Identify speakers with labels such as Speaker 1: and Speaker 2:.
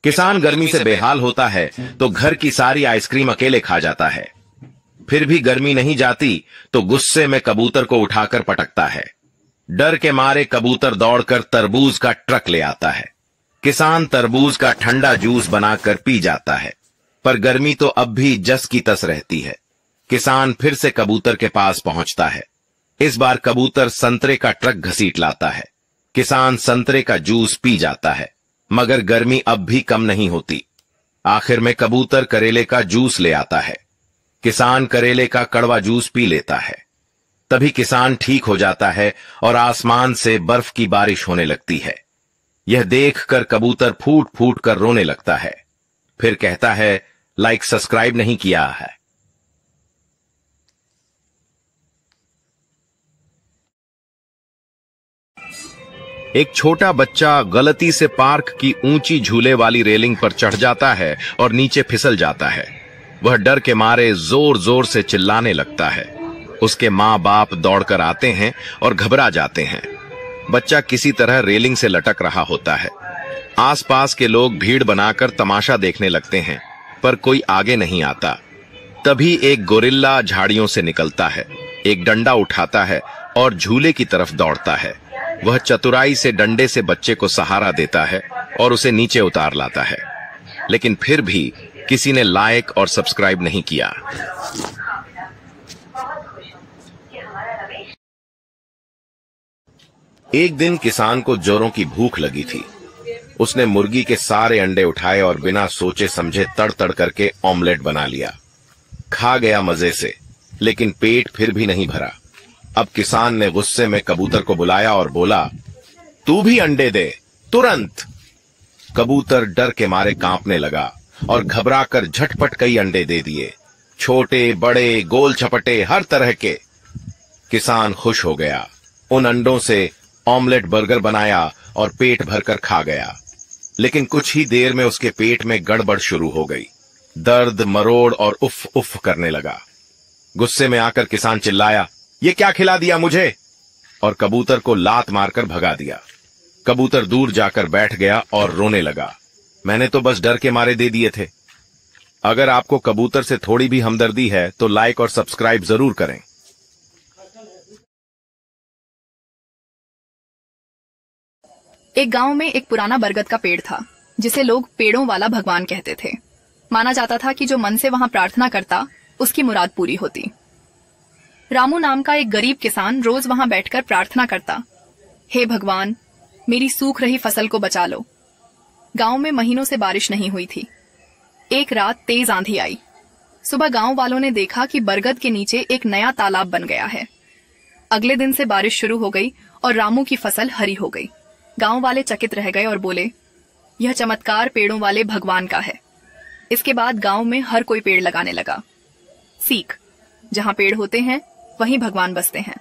Speaker 1: किसान गर्मी से बेहाल होता है तो घर की सारी आइसक्रीम अकेले खा जाता है। फिर भी गर्मी नहीं जाती तो गुस्से में कबूतर को उठाकर पटकता है। डर के मारे कबूतर दौड़कर तरबूज का ट्रक ले आता है। किसान तरबूज का ठंडा जूस बनाकर पी जाता है, पर गर्मी तो अब भी जस की तस रहती है। किसान फिर से कबूतर के पास पहुंचता है। इस बार कबूतर संतरे का ट्रक घसीट लाता है। किसान संतरे का जूस पी जाता है, मगर गर्मी अब भी कम नहीं होती। आखिर में कबूतर करेले का जूस ले आता है। किसान करेले का कड़वा जूस पी लेता है। तभी किसान ठीक हो जाता है और आसमान से बर्फ की बारिश होने लगती है। यह देखकर कबूतर फूट फूट कर रोने लगता है। फिर कहता है, लाइक सब्सक्राइब नहीं किया है। एक छोटा बच्चा गलती से पार्क की ऊंची झूले वाली रेलिंग पर चढ़ जाता है और नीचे फिसल जाता है। वह डर के मारे जोर जोर से चिल्लाने लगता है। उसके माँ बाप दौड़कर आते हैं और घबरा जाते हैं। बच्चा किसी तरह रेलिंग से लटक रहा होता है। आसपास के लोग भीड़ बनाकर तमाशा देखने लगते हैं, पर कोई आगे नहीं आता। तभी एक गोरिल्ला झाड़ियों से निकलता है, एक डंडा उठाता है और झूले की तरफ दौड़ता है। वह चतुराई से डंडे से बच्चे को सहारा देता है और उसे नीचे उतार लाता है, लेकिन फिर भी किसी ने लाइक और सब्सक्राइब नहीं किया। एक दिन किसान को जोरों की भूख लगी थी। उसने मुर्गी के सारे अंडे उठाए और बिना सोचे समझे तड़ तड़ करके ऑमलेट बना लिया। खा गया मजे से, लेकिन पेट फिर भी नहीं भरा। अब किसान ने गुस्से में कबूतर को बुलाया और बोला, तू भी अंडे दे, तुरंत। कबूतर डर के मारे कांपने लगा और घबराकर झटपट कई अंडे दे दिए, छोटे बड़े गोल छपटे हर तरह के। किसान खुश हो गया। उन अंडों से ऑमलेट बर्गर बनाया और पेट भरकर खा गया। लेकिन कुछ ही देर में उसके पेट में गड़बड़ शुरू हो गई। दर्द, मरोड़ और उफ उफ करने लगा। गुस्से में आकर किसान चिल्लाया, ये क्या खिला दिया मुझे, और कबूतर को लात मारकर भगा दिया। कबूतर दूर जाकर बैठ गया और रोने लगा, मैंने तो बस डर के मारे दे दिए थे। अगर आपको कबूतर से थोड़ी भी हमदर्दी है तो लाइक और सब्सक्राइब जरूर करें।
Speaker 2: एक गांव में एक पुराना बरगद का पेड़ था, जिसे लोग पेड़ों वाला भगवान कहते थे। माना जाता था कि जो मन से वहां प्रार्थना करता, उसकी मुराद पूरी होती। रामू नाम का एक गरीब किसान रोज वहां बैठकर प्रार्थना करता, हे भगवान, मेरी सूख रही फसल को बचा लो। गांव में महीनों से बारिश नहीं हुई थी। एक रात तेज आंधी आई। सुबह गांव वालों ने देखा कि बरगद के नीचे एक नया तालाब बन गया है। अगले दिन से बारिश शुरू हो गई और रामू की फसल हरी हो गई। गांव वाले चकित रह गए और बोले, यह चमत्कार पेड़ों वाले भगवान का है। इसके बाद गांव में हर कोई पेड़ लगाने लगा। सीख, जहां पेड़ होते हैं वहीं भगवान बसते हैं।